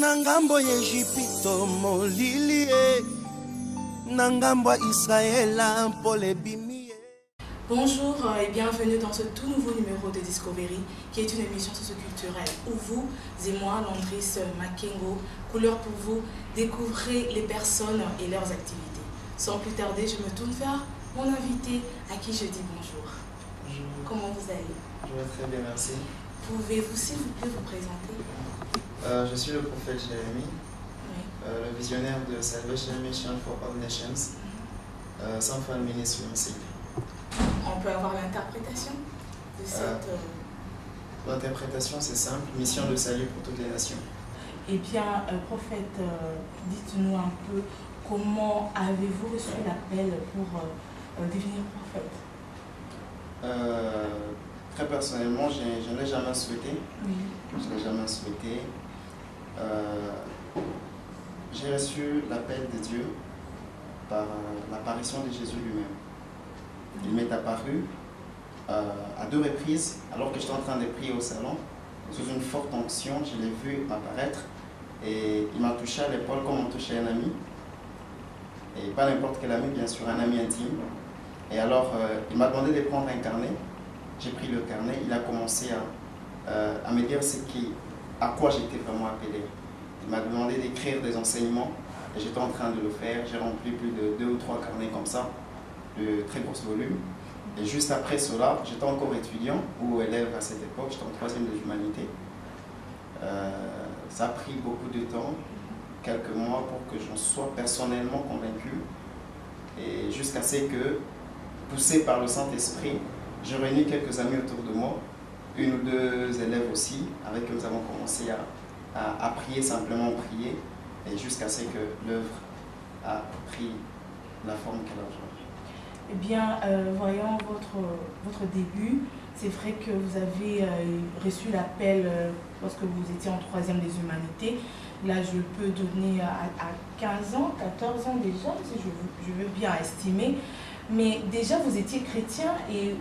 Nangambo Yejipito Molilie Nangamba Israël Pole Bimie. Bonjour et bienvenue dans ce tout nouveau numéro de Discovery qui est une émission socioculturelle où vous et moi, Landris Makengo, Couleur pour vous, découvrez les personnes et leurs activités. Sans plus tarder, je me tourne vers mon invité à qui je dis bonjour. Bonjour. Comment vous allez? Je vais très bien, merci. Pouvez-vous s'il vous plaît vous présenter? Je suis le prophète Jérémie, le visionnaire de Salvation Mission for All Nations, sans fin ministre aussi. On peut avoir l'interprétation de cette... L'interprétation c'est simple, mission de salut pour toutes les nations. Eh bien, prophète, dites-nous un peu comment avez-vous reçu l'appel pour devenir prophète? Très personnellement, je ne l'ai jamais souhaité. Oui. Je ne l'ai jamais souhaité. J'ai reçu l'appel de Dieu par l'apparition de Jésus lui-même. Il m'est apparu à 2 reprises, alors que j'étais en train de prier au salon, sous une forte onction, je l'ai vu apparaître et il m'a touché à l'épaule comme on touchait un ami. Et pas n'importe quel ami, bien sûr, un ami intime. Et alors, il m'a demandé de prendre un carnet. J'ai pris le carnet, il a commencé à me dire à quoi j'étais vraiment appelé. Il m'a demandé d'écrire des enseignements et j'étais en train de le faire. J'ai rempli plus de 2 ou 3 carnets comme ça, de très gros volumes. Et juste après cela, j'étais encore étudiant ou élève à cette époque, j'étais en 3e de l'humanité. Ça a pris beaucoup de temps, quelques mois pour que j'en sois personnellement convaincu. Et jusqu'à ce que, poussé par le Saint-Esprit, j'ai réuni quelques amis autour de moi, 1 ou 2 élèves aussi, avec qui nous avons commencé à prier, simplement prier, et jusqu'à ce que l'œuvre a pris la forme qu'elle a aujourd'hui. Eh bien, voyons votre début. C'est vrai que vous avez reçu l'appel lorsque vous étiez en 3e des humanités. Là, je peux donner à 15 ans, 14 ans déjà, si je veux bien estimer. Mais déjà, vous étiez chrétien et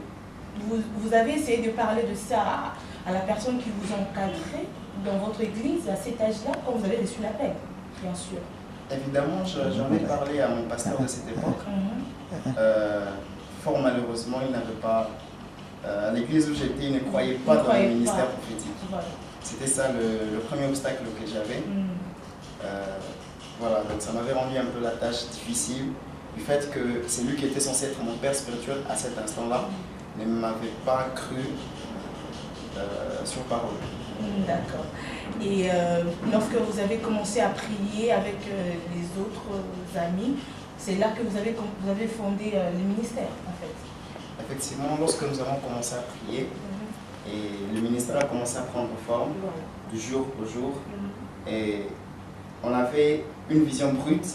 vous avez essayé de parler de ça à la personne qui vous encadrait dans votre église à cet âge-là, quand vous avez reçu l'appel, bien sûr. Évidemment, j'en ai parlé à mon pasteur de cette époque. Fort malheureusement, il n'avait pas... à l'église où j'étais, il ne croyait pas dans le ministère prophétique. Voilà. C'était ça le premier obstacle que j'avais. Voilà, donc ça m'avait rendu un peu la tâche difficile. Du fait que c'est lui qui était censé être mon père spirituel à cet instant-là, ne m'avait pas cru sur parole. D'accord. Et lorsque vous avez commencé à prier avec les autres amis, c'est là que vous avez fondé le ministère, en fait. Effectivement, lorsque nous avons commencé à prier, et le ministère a commencé à prendre forme, du jour au jour, et on avait une vision brute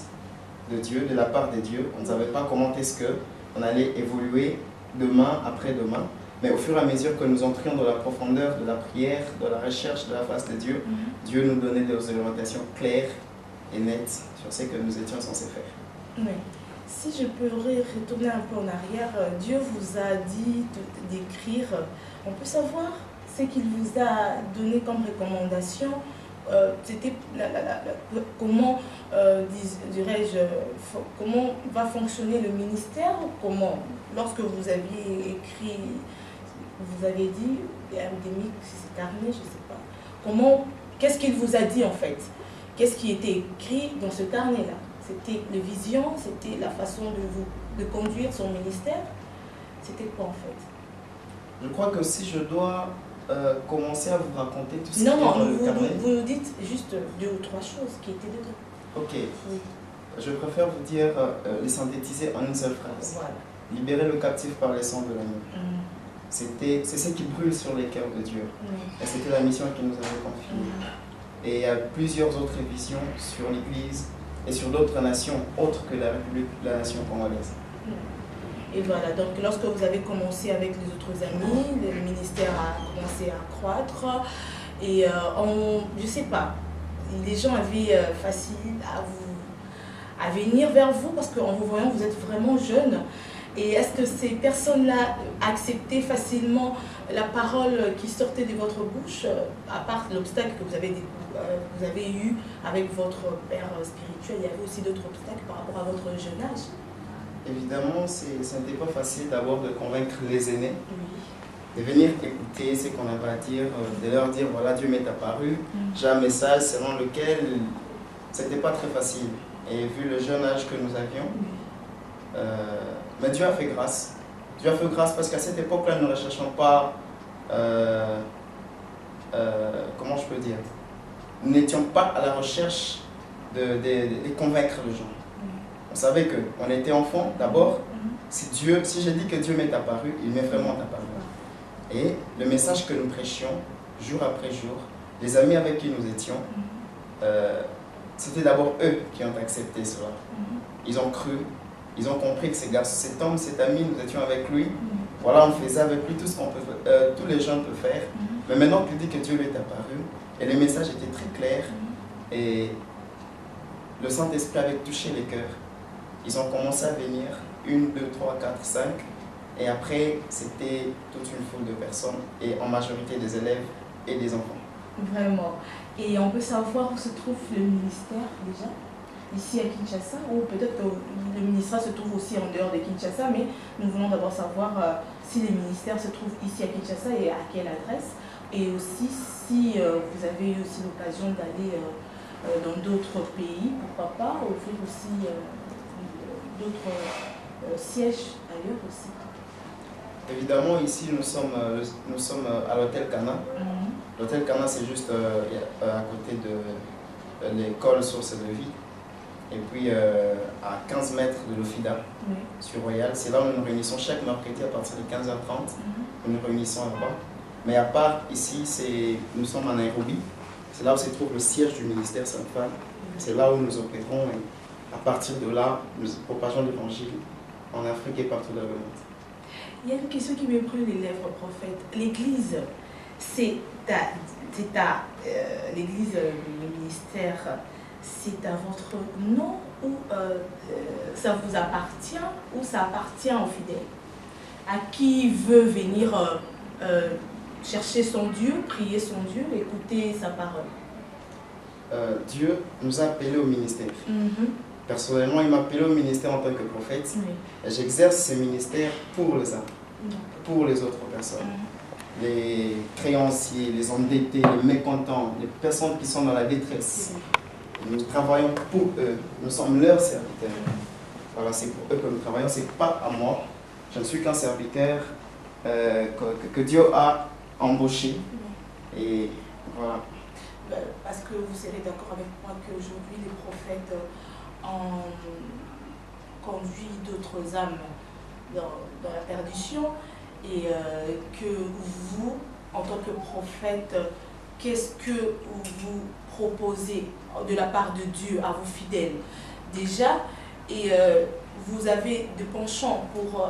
de Dieu, de la part de Dieu. On ne savait pas comment est-ce qu'on allait évoluer demain après demain. Mais au fur et à mesure que nous entrions dans la profondeur de la prière, de la recherche de la face de Dieu, Dieu nous donnait des orientations claires et nettes sur ce que nous étions censés faire. Oui. Si je pourrais retourner un peu en arrière, Dieu vous a dit d'écrire. On peut savoir ce qu'il vous a donné comme recommandation. C'était comment, dirais-je, comment va fonctionner le ministère, comment, lorsque vous aviez écrit, vous avez dit, endémique, c'est carnet, je ne sais pas. Comment, qu'est-ce qu'il vous a dit en fait? Qu'est-ce qui était écrit dans ce carnet-là? C'était les visions, c'était la façon de conduire son ministère. C'était quoi en fait? Je crois que si je dois commencer à vous raconter tout ce qui est dans le carnet... vous nous dites juste 2 ou 3 choses qui étaient dedans. Ok. Oui. Je préfère vous dire, les synthétiser en une seule phrase. Voilà. Libérer le captif par les sangs de l'agneau. C'est ce qui brûle sur les cœurs de Dieu. Et c'était la mission qu'il nous avait confiée. Et il y a plusieurs autres visions sur l'Église et sur d'autres nations autres que la République, la nation congolaise. Et voilà, donc lorsque vous avez commencé avec les autres amis, le ministère a commencé à croître et je ne sais pas, les gens avaient facile à venir vers vous parce qu'en vous voyant, vous êtes vraiment jeune Et est-ce que ces personnes-là acceptaient facilement la parole qui sortait de votre bouche, à part l'obstacle que vous avez eu avec votre père spirituel, il y avait aussi d'autres obstacles par rapport à votre jeune âge? Évidemment, ce n'était pas facile d'abord de convaincre les aînés, Oui. de venir écouter ce qu'on avait à dire, de leur dire voilà, Dieu m'est apparu, j'ai un message selon lequel ce n'était pas très facile. Et vu le jeune âge que nous avions, mais Dieu a fait grâce. Dieu a fait grâce parce qu'à cette époque-là, nous ne recherchons pas, comment je peux dire, nous n'étions pas à la recherche de convaincre les gens. On savait qu'on était enfant d'abord. Si je dis que Dieu m'est apparu, il m'est vraiment apparu. Et le message que nous prêchions, jour après jour, les amis avec qui nous étions, c'était d'abord eux qui ont accepté cela. Ils ont cru, ils ont compris que cet homme, cet ami, nous étions avec lui. Voilà, on faisait avec lui tout ce qu'on peut, tous les gens peuvent faire. Mais maintenant qu'il dit que Dieu lui est apparu, et le message était très clair, et le Saint-Esprit avait touché les cœurs. Ils ont commencé à venir, 1, 2, 3, 4, 5, et après c'était toute une foule de personnes, et en majorité des élèves et des enfants. Vraiment. Et on peut savoir où se trouve le ministère déjà, ici à Kinshasa, ou peut-être que le ministère se trouve aussi en dehors de Kinshasa, mais nous voulons d'abord savoir si le ministère se trouve ici à Kinshasa et à quelle adresse, et aussi si vous avez eu aussi l'occasion d'aller dans d'autres pays, pourquoi pas, ouvrir aussi d'autres sièges ailleurs aussi. Évidemment, ici nous sommes à l'hôtel Cana. L'hôtel Cana, c'est juste à côté de l'école Source de Vie. Et puis à 15 mètres de l'Ofida, sur Royal. C'est là où nous nous réunissons chaque mercredi à partir de 15h30. Nous nous réunissons là-bas. Mais à part ici, nous sommes à Nairobi. C'est là où se trouve le siège du ministère Sainte-Femme. C'est là où nous opérons. Et à partir de là, nous propageons l'évangile en Afrique et partout dans le monde. Il y a une question qui me brûle les lèvres, prophète. L'église, l'église, le ministère, c'est à votre nom ou ça vous appartient ou ça appartient aux fidèles? À qui veut venir chercher son Dieu, prier son Dieu, écouter sa parole? Dieu nous a appelés au ministère. Personnellement, il m'a appelé au ministère en tant que prophète. Et j'exerce ce ministère pour les âmes, pour les autres personnes. Les créanciers, les endettés, les mécontents, les personnes qui sont dans la détresse. Nous travaillons pour eux. Nous sommes leurs serviteurs. Voilà, c'est pour eux que nous travaillons. Ce n'est pas à moi. Je ne suis qu'un serviteur que Dieu a embauché. Et voilà. Parce que vous serez d'accord avec moi qu'aujourd'hui, les prophètes ont conduit d'autres âmes dans la perdition et que vous, en tant que prophète, qu'est-ce que vous proposez de la part de Dieu à vos fidèles déjà, et vous avez des penchants pour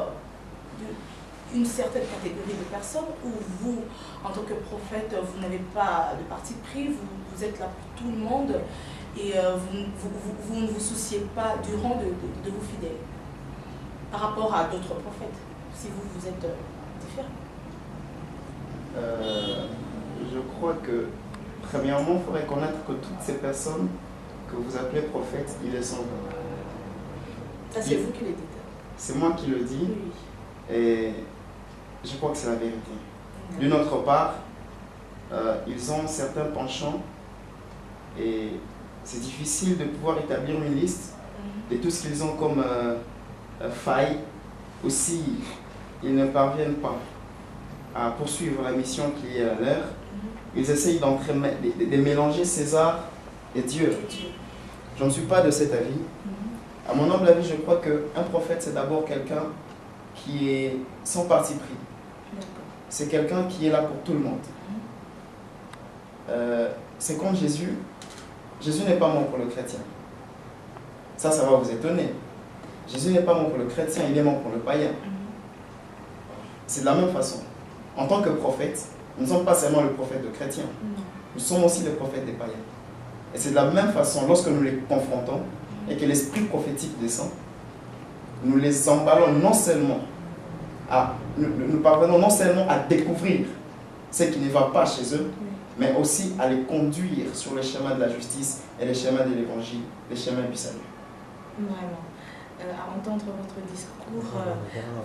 une certaine catégorie de personnes, ou vous, en tant que prophète, vous n'avez pas de parti pris, vous êtes là pour tout le monde et vous ne vous souciez pas du rang de vos fidèles par rapport à d'autres prophètes, si vous êtes différent? Je crois que, premièrement, il faut reconnaître que toutes ces personnes que vous appelez prophètes, ils le sont. Ça, c'est vous qui le dites. C'est moi qui le dis, Oui. et je crois que c'est la vérité. D'une autre part, ils ont certains penchants, et c'est difficile de pouvoir établir une liste de tout ce qu'ils ont comme faille. Aussi, ils ne parviennent pas à poursuivre la mission qui est à leur. Ils essayent de mélanger César et Dieu. Je ne suis pas de cet avis. À mon humble avis, je crois qu'un prophète, c'est d'abord quelqu'un qui est sans parti pris. C'est quelqu'un qui est là pour tout le monde. C'est comme Jésus. Jésus n'est pas mort pour le chrétien. Ça va vous étonner. Jésus n'est pas mort pour le chrétien, il est mort pour le païen. C'est de la même façon. En tant que prophète, nous ne sommes pas seulement le prophète de chrétiens. Nous sommes aussi le prophète des païens. Et c'est de la même façon, lorsque nous les confrontons et que l'esprit prophétique descend, nous les emballons non seulement nous parvenons non seulement à découvrir ce qui ne va pas chez eux, mais aussi à les conduire sur les chemins de la justice et les chemins de l'évangile, les chemins du salut. Vraiment. À entendre votre discours,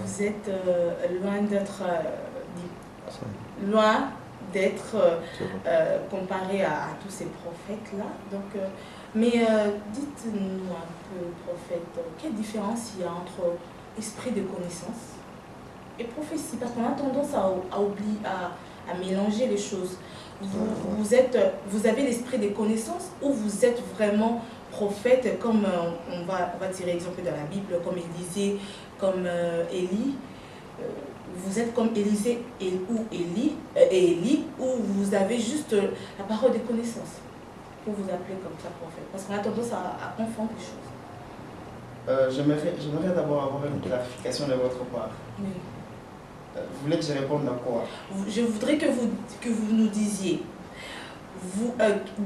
vous êtes loin d'être comparé à tous ces prophètes-là. Donc, mais dites-nous un peu, prophète, quelle différence il y a entre esprit de connaissance et prophétie? Parce qu'on a tendance à oublier, à mélanger les choses. Vous avez l'esprit des connaissances ou vous êtes vraiment prophète, comme on va tirer l'exemple dans la Bible, comme Élisée, comme Élie. Vous êtes comme Élisée ou Élie, ou vous avez juste la parole des connaissances pour vous appeler comme ça prophète? Parce qu'on a tendance à confondre les choses. J'aimerais d'abord avoir une clarification de votre part. Oui. Vous voulez que je réponde à quoi? Je voudrais que vous nous disiez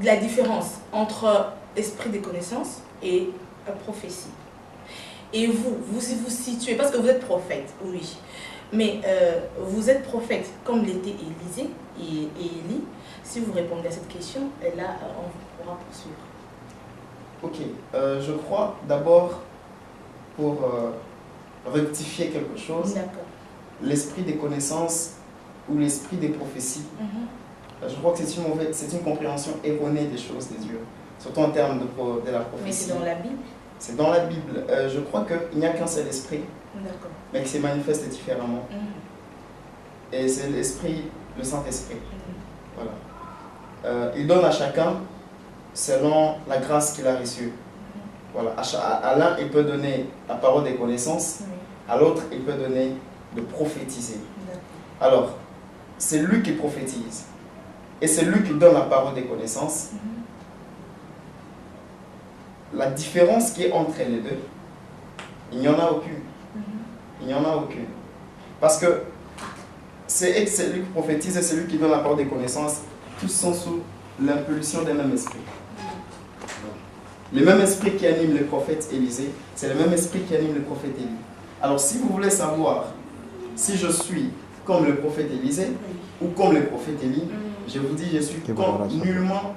la différence entre esprit des connaissances et prophétie. Et vous situez, parce que vous êtes prophète, oui, mais vous êtes prophète comme l'était Élisée et Élie. Si vous répondez à cette question, là, on pourra poursuivre. Ok, je crois d'abord, pour rectifier quelque chose, l'esprit des connaissances ou l'esprit des prophéties, je crois que c'est une compréhension erronée des choses de Dieu, surtout en termes de la prophétie. Mais c'est dans la Bible? C'est dans la Bible. Je crois qu'il n'y a qu'un seul esprit, mais qui se manifeste différemment. Et c'est l'esprit, le Saint-Esprit. Voilà. Il donne à chacun selon la grâce qu'il a reçue. Voilà. À l'un, il peut donner la parole des connaissances, à l'autre, il peut donner de prophétiser. Alors, c'est lui qui prophétise et c'est lui qui donne la parole des connaissances. La différence qui est entre les deux, il n'y en a aucune. Il n'y en a aucune. Parce que c'est lui qui prophétise et c'est lui qui donne la parole des connaissances. Tous sont sous l'impulsion d'un même esprit. Le même esprit qui anime le prophète Élisée, c'est le même esprit qui anime le prophète Élie. Alors si vous voulez savoir si je suis comme le prophète Élisée ou comme le prophète Élie, je vous dis, je suis nullement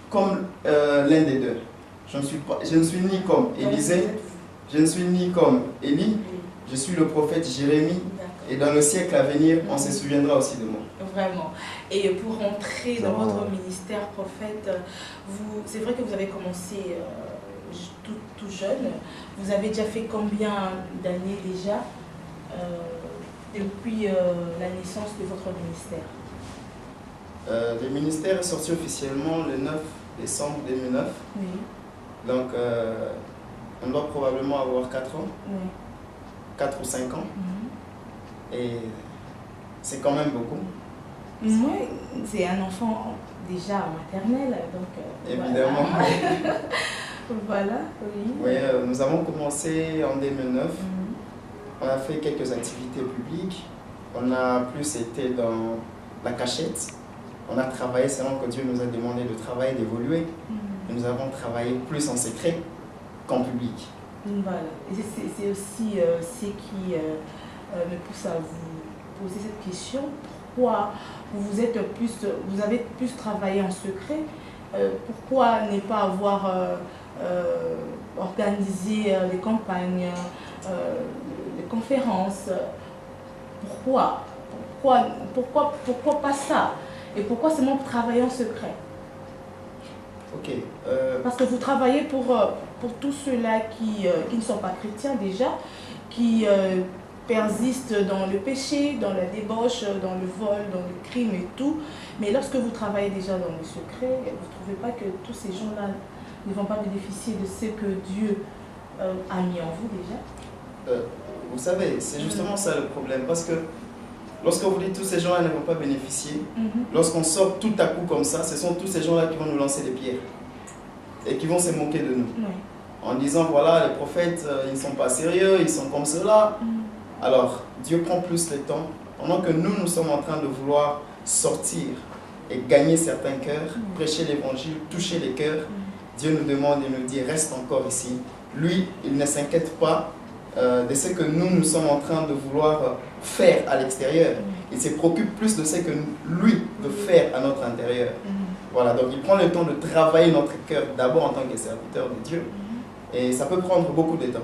comme l'un des deux. Je ne suis ni comme Élisée, je ne suis ni comme Élie, je suis le prophète Jérémie, et dans le siècle à venir, on se souviendra aussi de moi. Vraiment. Et pour rentrer dans votre ministère, prophète, c'est vrai que vous avez commencé tout jeune. Vous avez déjà fait combien d'années déjà depuis la naissance de votre ministère? Le ministère est sorti officiellement le 9 décembre 2009. Oui. Donc, on doit probablement avoir 4 ans, oui. 4 ou 5 ans. Et c'est quand même beaucoup. Oui, c'est un enfant déjà maternel, donc... Évidemment. Voilà, oui. Oui, nous avons commencé en 2009. On a fait quelques activités publiques. On a plus été dans la cachette. On a travaillé selon que Dieu nous a demandé de travailler, d'évoluer. Nous avons travaillé plus en secret qu'en public. Voilà. Et c'est aussi ce qui me pousse à vous poser cette question. Pourquoi vous avez plus travaillé en secret? Pourquoi ne pas avoir organisé des campagnes, des conférences? Pourquoi pas ça? Et pourquoi seulement travailler en secret? Ok. Parce que vous travaillez pour tous ceux-là qui ne sont pas chrétiens déjà, qui persistent dans le péché, dans la débauche, dans le vol, dans le crime et tout. Mais lorsque vous travaillez déjà dans le secret, vous ne trouvez pas que tous ces gens-là ne vont pas bénéficier de ce que Dieu a mis en vous déjà? Vous savez, c'est justement ça le problème. Parce que lorsque vous dites tous ces gens-là ne vont pas bénéficier, lorsqu'on sort tout à coup comme ça, ce sont tous ces gens-là qui vont nous lancer des pierres et qui vont se moquer de nous. En disant, voilà, les prophètes, ils ne sont pas sérieux, ils sont comme cela. Alors, Dieu prend plus le temps. Pendant que nous sommes en train de vouloir sortir et gagner certains cœurs, prêcher l'évangile, toucher les cœurs, Dieu nous demande et nous dit, reste encore ici. Lui, il ne s'inquiète pas de ce que nous sommes en train de vouloir faire à l'extérieur. Il se préoccupe plus de ce que lui veut faire à notre intérieur. Voilà, donc il prend le temps de travailler notre cœur d'abord en tant que serviteur de Dieu. Et ça peut prendre beaucoup de temps.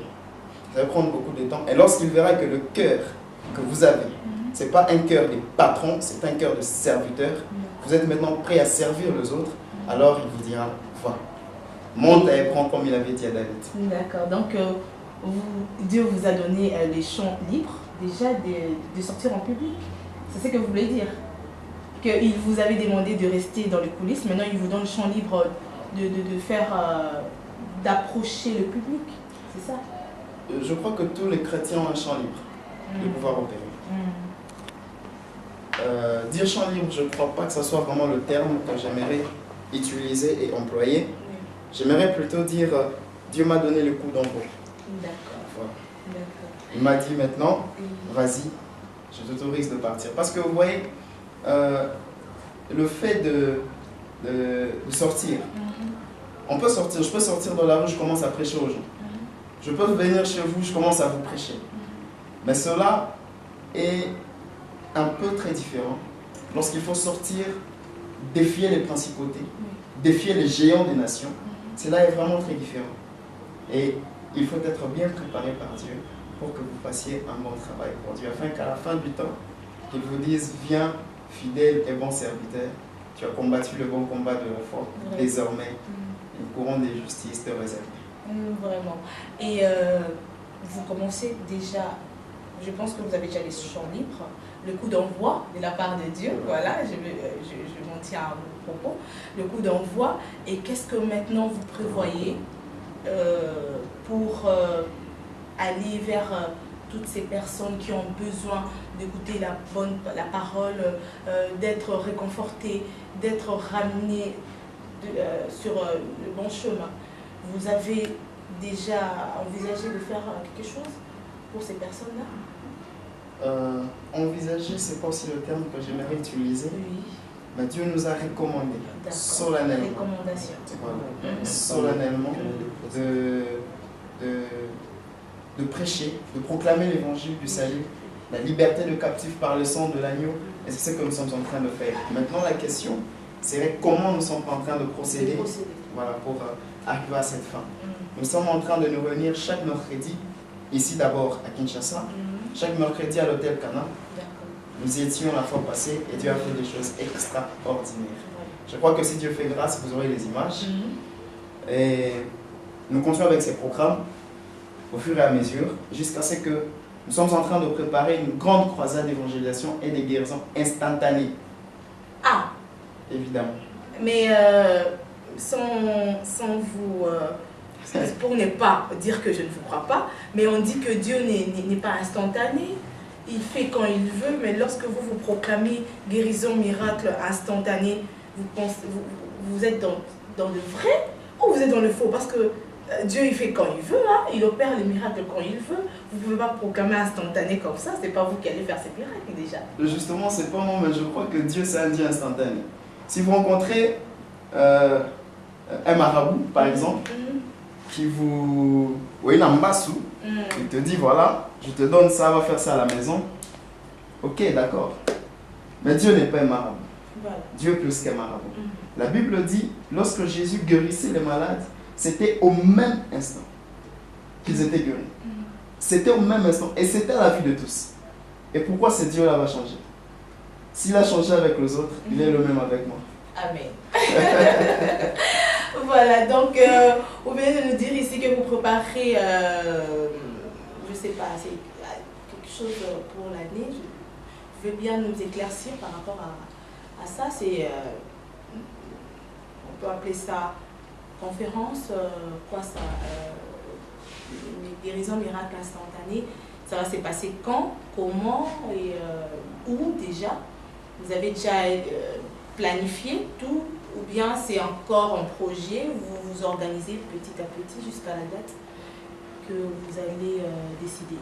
Ça peut prendre beaucoup de temps. Et lorsqu'il verra que le cœur que vous avez, ce n'est pas un cœur de patron, c'est un cœur de serviteur. Vous êtes maintenant prêt à servir les autres. Alors il vous dira, va, monte et prends comme il avait dit à David. D'accord, donc Dieu vous a donné les champs libres déjà de sortir en public. C'est ce que vous voulez dire? Qu'il vous avait demandé de rester dans les coulisses, maintenant il vous donne le champ libre de faire, d'approcher le public, c'est ça? Je crois que tous les chrétiens ont un champ libre de pouvoir opérer. Dire champ libre, je ne crois pas que ce soit vraiment le terme que j'aimerais utiliser et employer. J'aimerais plutôt dire Dieu m'a donné le coup d'envoi. D'accord. Voilà. Il m'a dit maintenant, vas-y, je t'autorise de partir. Parce que vous voyez, le fait de sortir, on peut sortir, je peux sortir dans la rue, je commence à prêcher aux gens. Je peux venir chez vous, je commence à vous prêcher. Mais cela est un peu très différent lorsqu'il faut sortir, défier les principautés, défier les géants des nations. Cela est vraiment très différent. Et il faut être bien préparé par Dieu pour que vous fassiez un bon travail pour Dieu, afin qu'à la fin du temps, qu'il vous dise, viens, fidèle et bon serviteur, tu as combattu le bon combat de la foi. Désormais, une couronne de justice te réserve. Vraiment. Et vous commencez déjà, je pense que vous avez déjà les champs libres, le coup d'envoi de la part de Dieu, voilà, je m'en tiens à vos propos, le coup d'envoi. Et qu'est-ce que maintenant vous prévoyez pour aller vers toutes ces personnes qui ont besoin d'écouter la parole, d'être réconfortées, d'être ramenées sur le bon chemin? Vous avez déjà envisagé de faire quelque chose pour ces personnes-là? Envisager, c'est pas aussi le terme que j'aimerais utiliser. Oui. Mais Dieu nous a recommandé solennellement, recommandation. Voilà, solennellement de prêcher, de proclamer l'évangile du salut, la liberté de captifs par le sang de l'agneau. Et c'est ce que nous sommes en train de faire. Maintenant, la question serait comment nous sommes en train de procéder, voilà, pour arriver à cette fin. Nous sommes en train de nous réunir chaque mercredi, ici d'abord à Kinshasa, chaque mercredi à l'hôtel Cana. Nous y étions la fois passée et Dieu a fait des choses extraordinaires. Je crois que si Dieu fait grâce, vous aurez les images. Et nous continuons avec ces programmes au fur et à mesure, jusqu'à ce que nous sommes en train de préparer une grande croisade d'évangélisation et de guérison instantanée. Ah! Évidemment. Mais sans vous... pour ne pas dire que je ne vous crois pas, mais on dit que Dieu n'est pas instantané. Il fait quand il veut, mais lorsque vous proclamez guérison, miracle instantané, vous êtes dans le vrai ou vous êtes dans le faux? Parce que Dieu, il fait quand il veut, hein? Il opère les miracles quand il veut. Vous ne pouvez pas proclamer instantané comme ça, c'est pas vous qui allez faire ces miracles déjà. Justement, c'est pas moi, mais je crois que Dieu, c'est un Dieu instantané. Si vous rencontrez un marabout, par exemple, qui vous... Oui, il il te dit, voilà, je te donne ça, va faire ça à la maison. Ok, d'accord. Mais Dieu n'est pas un marabout. Voilà. Dieu est plus qu'un marabout. La Bible dit, lorsque Jésus guérissait les malades, c'était au même instant qu'ils étaient guéris. C'était au même instant. Et c'était à la vie de tous. Et pourquoi ce Dieu-là va changer? S'il a changé avec les autres, il est le même avec moi. Amen. Voilà, donc vous venez de nous dire ici que vous préparez, je ne sais pas, c'est quelque chose pour l'année. Je veux bien nous éclaircir par rapport à ça. C'est, on peut appeler ça conférence, quoi ça, guérison miracle instantané. Ça va se passer quand, comment et où déjà? Vous avez déjà planifié tout? Ou bien c'est encore un projet, vous vous organisez petit à petit jusqu'à la date que vous allez décider?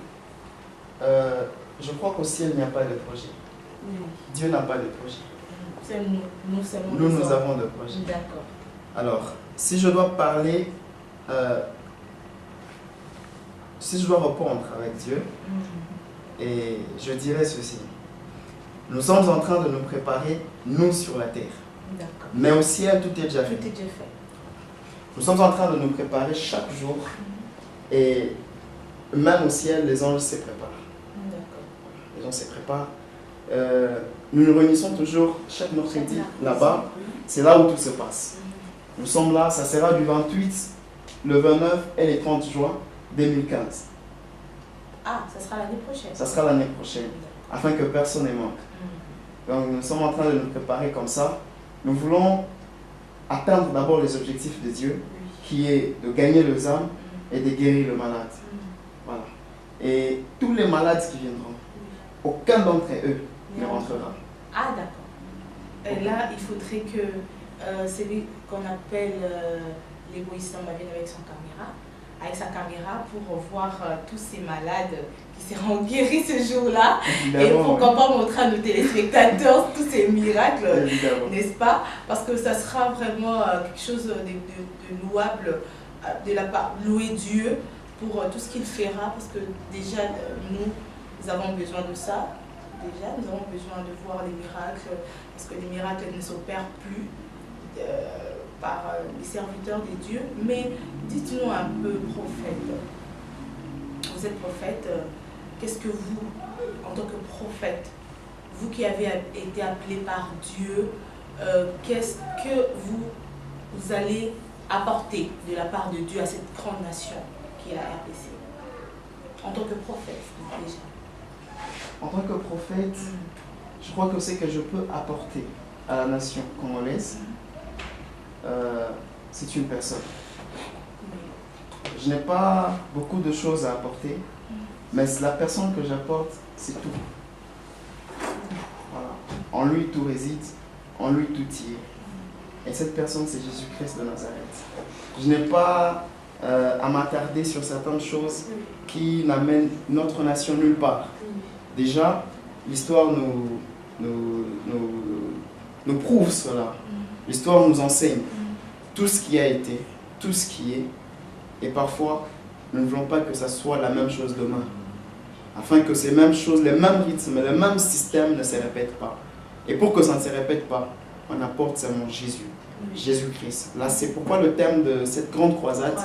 Je crois qu'au ciel, il n'y a pas de projet. Dieu n'a pas de projet. C'est nous seulement. Nous avons de projet. D'accord. Alors, si je dois parler si je dois répondre avec Dieu, et je dirais ceci. Nous sommes en train de nous préparer, nous, sur la terre. D'accord. Mais au ciel, tout est déjà fait. Tout est déjà fait. Nous sommes en train de nous préparer chaque jour. Et même au ciel, les anges se préparent. D'accord. Les gens se préparent. Nous nous réunissons toujours chaque mercredi là-bas. C'est là où tout se passe. Nous sommes là, ça sera du 28, le 29 et le 30 juin 2015. Ah, ça sera l'année prochaine. Ça sera l'année prochaine, afin que personne ne manque. Donc nous sommes en train de nous préparer comme ça. Nous voulons atteindre d'abord les objectifs de Dieu, qui est de gagner les âmes et de guérir le malade. Voilà. Et tous les malades qui viendront, aucun d'entre eux ne rentrera. Ah, d'accord. Et là, il faudrait que celui qu'on appelle l'égoïste vienne avec sa caméra pour voir tous ces malades qui seront guéris ce jour-là. Et pourquoi pas montrer à nos téléspectateurs tous ces miracles, n'est-ce pas? Parce que ça sera vraiment quelque chose de louable de la part, louer Dieu pour tout ce qu'il fera, parce que déjà nous avons besoin de ça. Déjà, nous avons besoin de voir les miracles, parce que les miracles ne s'opèrent plus par les serviteurs de Dieu. Mais dites-nous un peu, prophète. Vous êtes prophète, qu'est-ce que vous, en tant que prophète, vous qui avez été appelé par Dieu, qu'est-ce que vous allez apporter de la part de Dieu à cette grande nation qui est la RDC? En tant que prophète, déjà. En tant que prophète, je crois que ce que je peux apporter à la nation congolaise, c'est une personne. Je n'ai pas beaucoup de choses à apporter, mais la personne que j'apporte, c'est tout. Voilà. En lui, tout réside, en lui, tout y est. Et cette personne, c'est Jésus-Christ de Nazareth. Je n'ai pas à m'attarder sur certaines choses qui n'amènent notre nation nulle part. Déjà, l'histoire nous prouve cela. L'histoire nous enseigne tout ce qui a été, tout ce qui est. Et parfois, nous ne voulons pas que ça soit la même chose demain. Afin que ces mêmes choses, les mêmes rythmes, le même système ne se répètent pas. Et pour que ça ne se répète pas, on apporte seulement Jésus. Jésus-Christ. Là, c'est pourquoi le thème de cette grande croisade,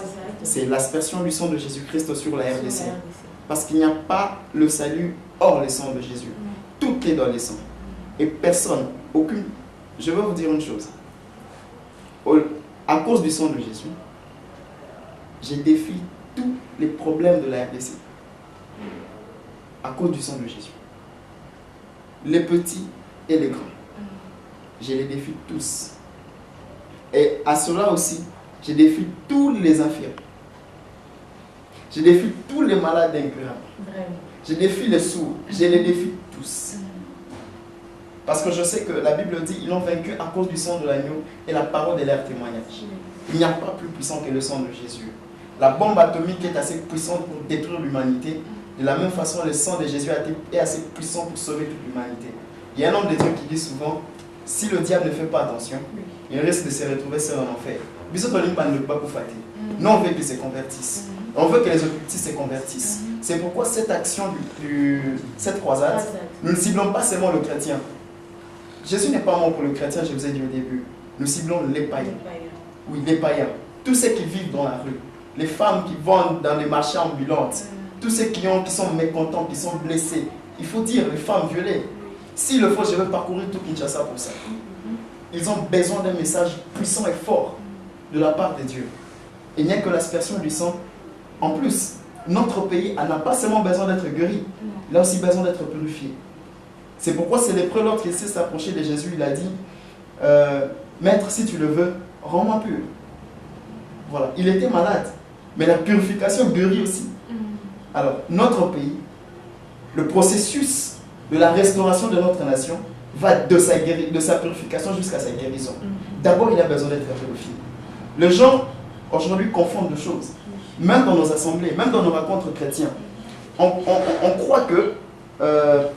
c'est l'aspersion du sang de Jésus-Christ sur la RDC. Parce qu'il n'y a pas le salut hors le sang de Jésus. Tout est dans le sang. Et personne, aucune... Je vais vous dire une chose. À cause du sang de Jésus, je défie tous les problèmes de la RDC. À cause du sang de Jésus. Les petits et les grands. Je les défie tous. Et à cela aussi, je défie tous les infirmes. Je défie tous les malades incurables. Je défie les sourds. Je les défie tous. Parce que je sais que la Bible dit ils l'ont vaincu à cause du sang de l'agneau et la parole de leur témoignage. Il n'y a pas plus puissant que le sang de Jésus. La bombe atomique est assez puissante pour détruire l'humanité. De la même façon, le sang de Jésus est assez puissant pour sauver toute l'humanité. Il y a un homme de Dieu qui dit souvent, si le diable ne fait pas attention, il risque de se retrouver seul en enfer. Nous, on veut qu'ils se convertissent. On veut que les occultistes se convertissent. C'est pourquoi cette action, cette croisade, nous ne ciblons pas seulement le chrétien. Jésus n'est pas mort pour le chrétien, je vous ai dit au début. Nous ciblons les païens. Oui, les païens. Tous ceux qui vivent dans la rue. Les femmes qui vendent dans les marchés ambulantes. Tous ceux qui sont mécontents, qui sont blessés. Il faut dire, les femmes violées. S'il le faut, je vais parcourir tout Kinshasa pour ça. Ils ont besoin d'un message puissant et fort de la part de Dieu. Il n'y a que l'aspersion du sang. En plus, notre pays n'a pas seulement besoin d'être guéri, il a aussi besoin d'être purifié. C'est pourquoi c'est le prélate qui s'est approché de Jésus, il a dit, Maître, si tu le veux, rends-moi pur. Voilà, il était malade, mais la purification guérit aussi. Alors, notre pays, le processus de la restauration de notre nation va de sa purification jusqu'à sa guérison. D'abord, il a besoin d'être purifié. Les gens, aujourd'hui, confondent deux choses. Même dans nos assemblées, même dans nos rencontres chrétiennes, on croit que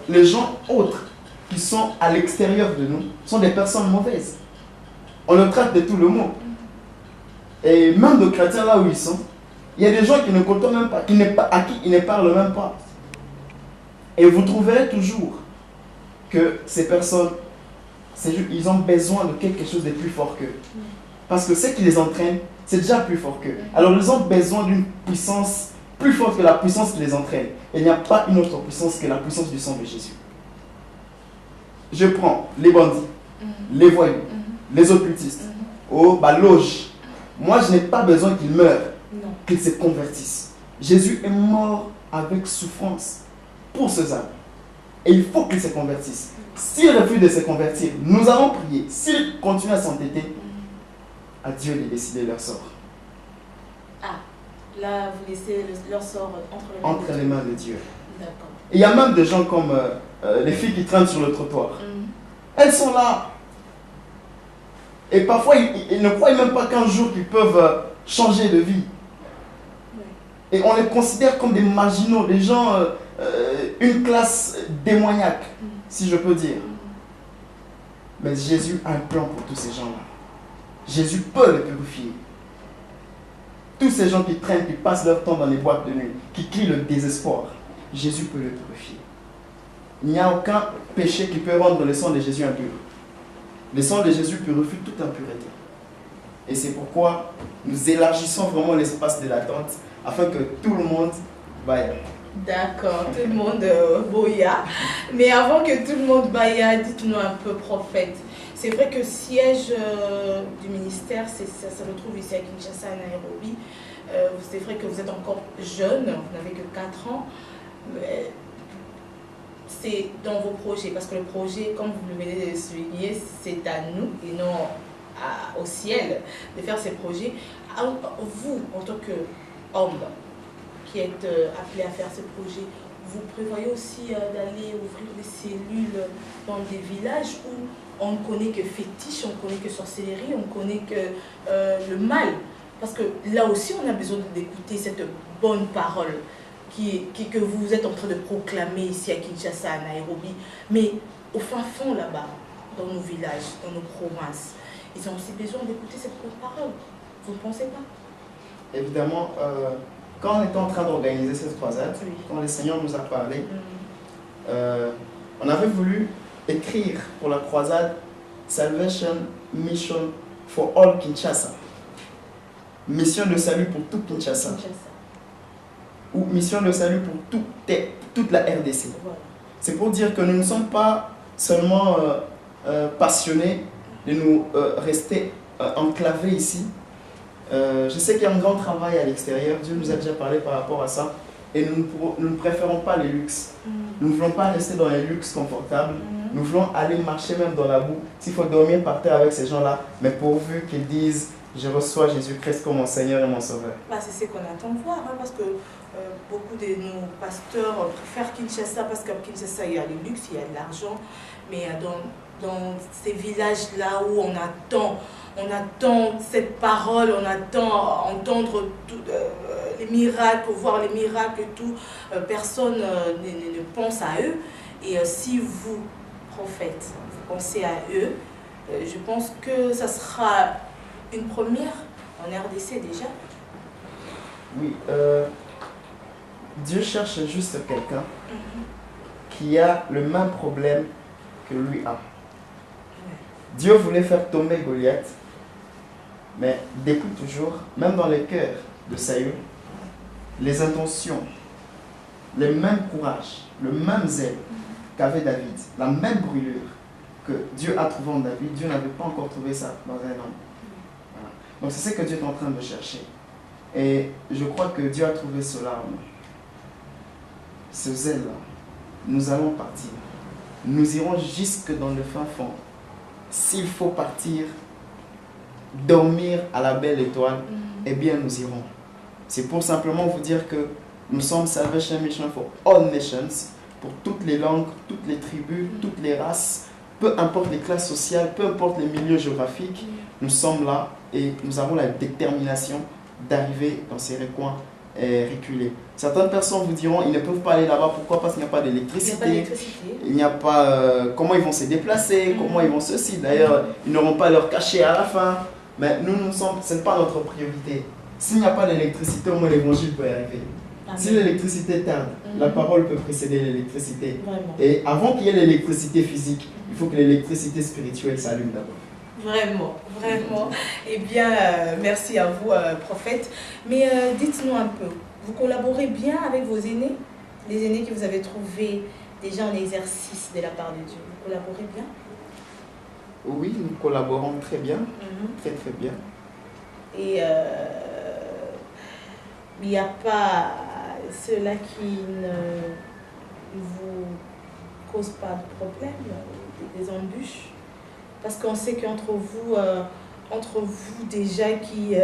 les gens autres qui sont à l'extérieur de nous sont des personnes mauvaises. On le traite de tout le monde. Et même nos chrétiens, là où ils sont, Il y a des gens qui ne côtoient même pas, à qui ils ne parlent même pas. Et vous trouverez toujours que ces personnes, ils ont besoin de quelque chose de plus fort qu'eux. Parce que ce qui les entraîne, c'est déjà plus fort qu'eux. Alors ils ont besoin d'une puissance plus forte que la puissance qui les entraîne. Et il n'y a pas une autre puissance que la puissance du sang de Jésus. Je prends les bandits, les voyous, les occultistes, loge. Moi, je n'ai pas besoin qu'ils meurent, qu'ils se convertissent. Jésus est mort avec souffrance pour ces âmes. Et il faut qu'ils se convertissent. S'ils refusent de se convertir, nous allons prier. S'ils continuent à s'entêter, à Dieu de décider leur sort. Ah, là, vous laissez leur sort entre les mains de Dieu. D'accord. Et il y a même des gens comme les filles qui traînent sur le trottoir. Elles sont là. Et parfois, ils ne croient même pas qu'un jour qu'ils peuvent changer de vie. Et on les considère comme des marginaux, des gens, une classe démoniaque, si je peux dire. Mais Jésus a un plan pour tous ces gens-là. Jésus peut les purifier. Tous ces gens qui traînent, qui passent leur temps dans les boîtes de nuit, qui crient le désespoir, Jésus peut les purifier. Il n'y a aucun péché qui peut rendre le sang de Jésus impur. Le sang de Jésus purifie toute impureté. Et c'est pourquoi nous élargissons vraiment l'espace de l'attente afin que tout le monde vaille. D'accord, tout le monde boya. Mais avant que tout le monde baille, dites-nous un peu, prophète. C'est vrai que le siège du ministère, ça se retrouve ici à Kinshasa, à Nairobi. C'est vrai que vous êtes encore jeune, vous n'avez que 4 ans. C'est dans vos projets, parce que le projet, comme vous le venez de souligner, c'est à nous et non au ciel de faire ces projets. Vous, en tant qu'homme qui êtes appelé à faire ces projets, vous prévoyez aussi d'aller ouvrir des cellules dans des villages où on ne connaît que fétiche, on ne connaît que sorcellerie, on ne connaît que le mal. Parce que là aussi, on a besoin d'écouter cette bonne parole que vous êtes en train de proclamer ici à Kinshasa, à Nairobi. Mais au fin fond, là-bas, dans nos villages, dans nos provinces, ils ont aussi besoin d'écouter cette bonne parole. Vous ne pensez pas? Évidemment, quand on était en train d'organiser cette croisade, quand le Seigneur nous a parlé, on avait voulu écrire pour la croisade Salvation Mission for All Kinshasa. Mission de salut pour tout Kinshasa. Ou mission de salut pour toute la RDC. Voilà. C'est pour dire que nous ne sommes pas seulement passionnés de nous rester enclavés ici. Je sais qu'il y a un grand travail à l'extérieur. Dieu nous a déjà parlé par rapport à ça. Et nous ne préférons pas les luxes. Nous ne voulons pas rester dans les luxes confortables. Nous voulons aller marcher même dans la boue. S'il faut dormir par terre avec ces gens-là, mais pourvu qu'ils disent « Je reçois Jésus-Christ comme mon Seigneur et mon Sauveur ». C'est ce qu'on attend de voir, parce que beaucoup de nos pasteurs préfèrent Kinshasa parce qu'à Kinshasa, il y a le luxe, il y a de l'argent. Mais dans ces villages-là où on attend cette parole, on attend entendre les miracles, voir les miracles et tout, personne ne pense à eux. Et si vous, prophète, vous pensez à eux, je pense que ça sera une première en RDC déjà. Oui, Dieu cherche juste quelqu'un qui a le même problème que lui a. Dieu voulait faire tomber Goliath, mais depuis toujours, même dans les cœurs de Saül, les intentions, le même courage, le même zèle qu'avait David, la même brûlure que Dieu a trouvé en David, Dieu n'avait pas encore trouvé ça dans un homme. Voilà. Donc c'est ce que Dieu est en train de chercher. Et je crois que Dieu a trouvé cela en nous. Ce zèle-là, nous allons partir. Nous irons jusque dans le fin fond. S'il faut partir, dormir à la belle étoile, eh bien nous irons. C'est pour simplement vous dire que nous sommes Salvation Mission for All Nations, pour toutes les langues, toutes les tribus, toutes les races, peu importe les classes sociales, peu importe les milieux géographiques, nous sommes là et nous avons la détermination d'arriver dans ces recoins reculés. Certaines personnes vous diront ils ne peuvent pas aller là-bas. Pourquoi? Parce qu'il n'y a pas d'électricité. Il n'y a pas comment ils vont se déplacer, comment ils vont ceci. D'ailleurs, ils n'auront pas leur cachet à la fin. Mais nous sommes, ce n'est pas notre priorité. s'il n'y a pas d'électricité, au moins l'évangile peut arriver. Amen. Si l'électricité tarde, la Mhm. parole peut précéder l'électricité. Vraiment. Et avant qu'il y ait l'électricité physique, il faut que l'électricité spirituelle s'allume d'abord. Vraiment, vraiment. Eh bien, merci à vous, prophète. Mais dites-nous un peu, vous collaborez bien avec vos aînés? Les aînés que vous avez trouvés déjà en exercice de la part de Dieu. Vous collaborez bien? Oui, nous collaborons très bien, Mhm. très très bien. Et il n'y a pas cela qui ne vous cause pas de problème, des embûches? Parce qu'on sait qu'entre vous déjà qui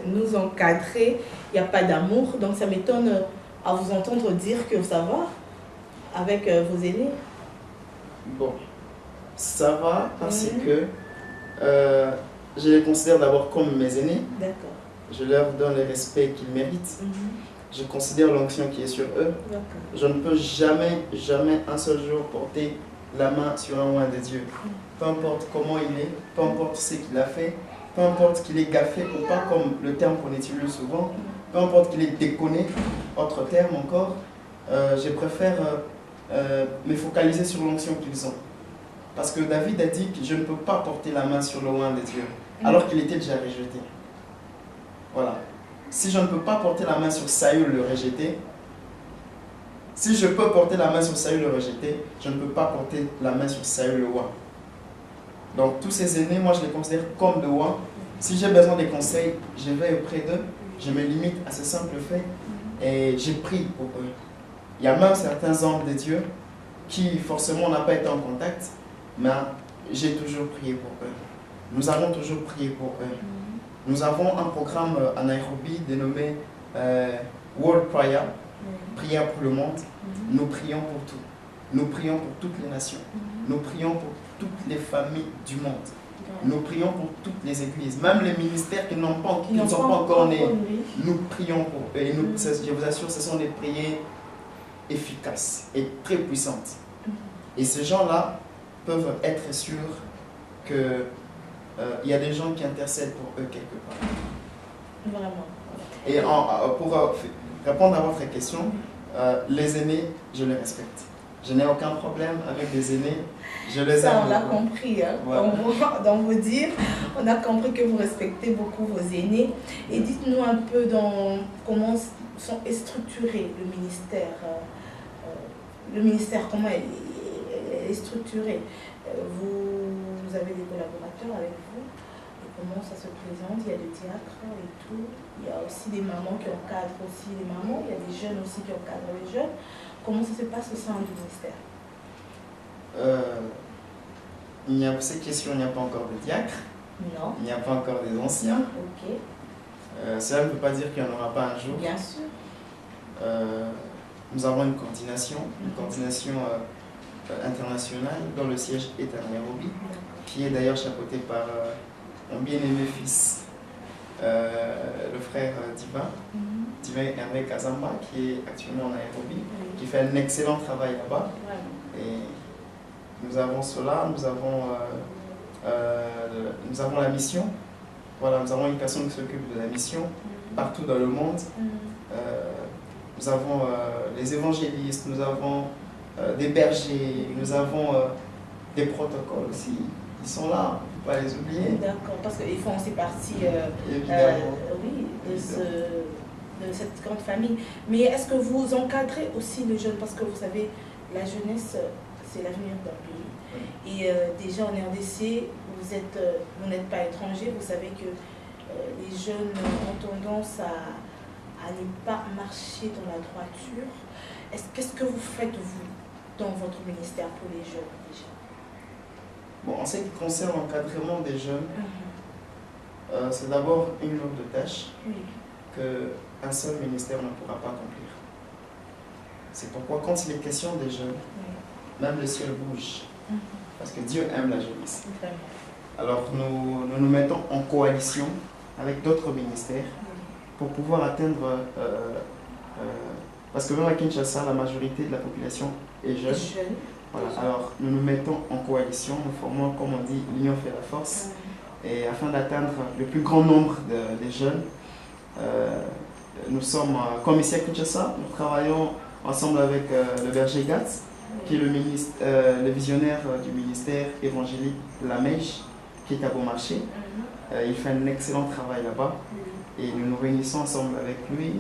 nous encadrez, il n'y a pas d'amour. Donc ça m'étonne à vous entendre dire que ça va avec vos aînés. Bon, ça va parce Mhm. que je les considère d'abord comme mes aînés. D'accord. Je leur donne le respect qu'ils méritent. Mhm. Je considère l'onction qui est sur eux. D'accord. Je ne peux jamais, jamais un seul jour porter la main sur un oint de Dieu. Peu importe comment il est, peu importe ce qu'il a fait, peu importe qu'il est gaffé ou pas, comme le terme qu'on utilise souvent, peu importe qu'il est déconné, autre terme encore, je préfère me focaliser sur l'onction qu'ils ont. Parce que David a dit que je ne peux pas porter la main sur le oint de Dieu, alors qu'il était déjà rejeté. Voilà. Si je ne peux pas porter la main sur Saül le rejeté, si je peux porter la main sur Saül le rejeté, je ne peux pas porter la main sur Saül le oint. Donc tous ces aînés, moi je les considère comme de oint. Si j'ai besoin des conseils, je vais auprès d'eux, je me limite à ce simple fait et j'ai prie pour eux. Il y a même certains hommes de Dieu qui forcément n'ont pas été en contact, mais j'ai toujours prié pour eux. Nous avons toujours prié pour eux. Nous avons un programme à Nairobi dénommé World Prayer, prière pour le monde. Nous prions pour tout. Nous prions pour toutes les nations. Nous prions pour toutes les familles du monde. Nous prions pour toutes les églises, même les ministères qui ne sont pas encore nés. Nous prions pour eux. Et nous, je vous assure, ce sont des prières efficaces et très puissantes. Et ces gens-là peuvent être sûrs que il y a des gens qui intercèdent pour eux quelque part. Vraiment. Et pour répondre à votre question, les aînés, je les respecte. Je n'ai aucun problème avec les aînés. Je les aime. Ça, on l'a compris. Hein. Voilà. Dans vos dires, on a compris que vous respectez beaucoup vos aînés. Et dites-nous un peu comment est structuré le ministère. Le ministère, comment est structuré. Vous avez des collaborateurs avec vous. Et comment ça se présente? Il y a des diacres et tout. Il y a aussi des mamans qui encadrent aussi les mamans. Il y a des jeunes aussi qui encadrent les jeunes. Comment ça se passe au sein du ministère? Cette question, il n'y a pas encore de diacre. Non. Il n'y a pas encore des anciens. Ok. Cela ne veut pas dire qu'il n'y en aura pas un jour. Bien sûr. Nous avons une coordination internationale dont le siège est à Nairobi, qui est d'ailleurs chapeauté par mon bien-aimé fils, le frère Divin Hervé Kazamba, qui est actuellement à Nairobi, qui fait un excellent travail là-bas. Et nous avons cela, nous avons la mission. Voilà, nous avons une personne qui s'occupe de la mission partout dans le monde. Nous avons les évangélistes, nous avons des bergers, nous avons des protocoles aussi. Ils sont là, on ne peut pas les oublier. D'accord, parce qu'ils font aussi partie oui, de cette grande famille. Mais est-ce que vous encadrez aussi les jeunes? Parce que vous savez, la jeunesse, c'est l'avenir d'un pays. Et déjà en RDC, vous n'êtes pas étranger, vous savez que les jeunes ont tendance à ne pas marcher dans la droiture. Qu'est-ce que vous faites, vous, dans votre ministère pour les jeunes déjà? Bon, en ce qui concerne l'encadrement des jeunes, c'est d'abord une lourde tâche qu'un seul ministère ne pourra pas accomplir. C'est pourquoi quand il est question des jeunes, même le ciel bouge. Parce que Dieu aime la jeunesse. Alors nous mettons en coalition avec d'autres ministères pour pouvoir atteindre... parce que même à Kinshasa, la majorité de la population est jeune. Voilà. Alors nous nous mettons en coalition, nous formons, comme on dit, l'union fait la force. Et afin d'atteindre le plus grand nombre des jeunes, Nous sommes à Commissaire Kinshasa. Nous travaillons ensemble avec le berger Gatz, qui est le visionnaire du ministère évangélique de la Mèche, qui est à Beaumarchais. Il fait un excellent travail là-bas et nous nous réunissons ensemble avec lui.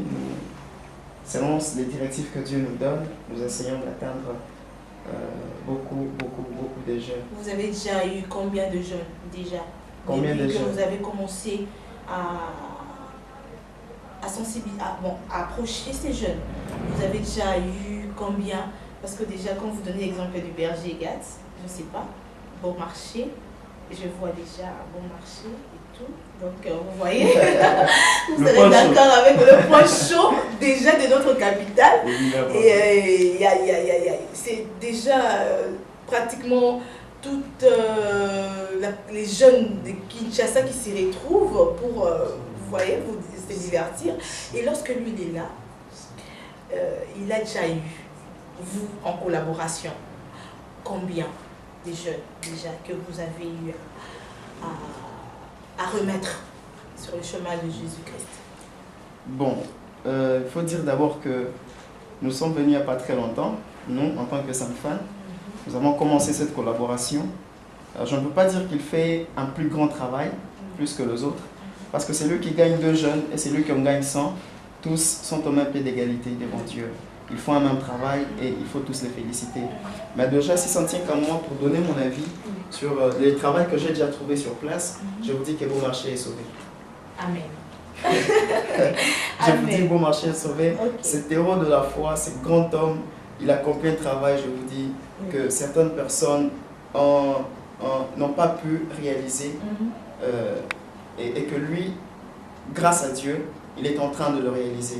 Selon les directives que Dieu nous donne, nous essayons d'atteindre beaucoup de jeunes. Vous avez déjà eu combien de jeunes déjà? Combien de jeunes? Vous avez commencé à sensibiliser, à approcher ces jeunes. Vous avez déjà eu combien? Parce que déjà, quand vous donnez l'exemple du berger Gatz, je ne sais pas, Beaumarchais, je vois déjà Beaumarchais et tout. Donc, vous voyez, vous serez d'accord avec le point chaud déjà de notre capitale. Et c'est déjà pratiquement toutes les jeunes de Kinshasa qui s'y retrouvent pour, vous voyez, se divertir. Et lorsque lui il est là, il a déjà eu, vous en collaboration, combien de jeunes déjà que vous avez eu à remettre sur le chemin de Jésus-Christ? Bon, il faut dire d'abord que nous sommes venus il n'y a pas très longtemps, nous, en tant que Sainte-Fan. Nous avons commencé cette collaboration. Alors, je ne peux pas dire qu'il fait un plus grand travail, plus que les autres, parce que c'est lui qui gagne 2 jeunes et c'est lui qui en gagne 100. Tous sont au même pied d'égalité devant Dieu. Ils font un même travail et il faut tous les féliciter. Mais déjà, si ça tient qu'à moi pour donner mon avis sur le travail que j'ai déjà trouvé sur place, je vous dis que Beaumarchais est sauvé. Amen. Je vous dis que Beaumarchais est sauvé. Okay. Cet héros de la foi, ce grand homme, il accomplit un travail, je vous dis, que certaines personnes n'ont pas pu réaliser. Et que lui, grâce à Dieu, il est en train de le réaliser.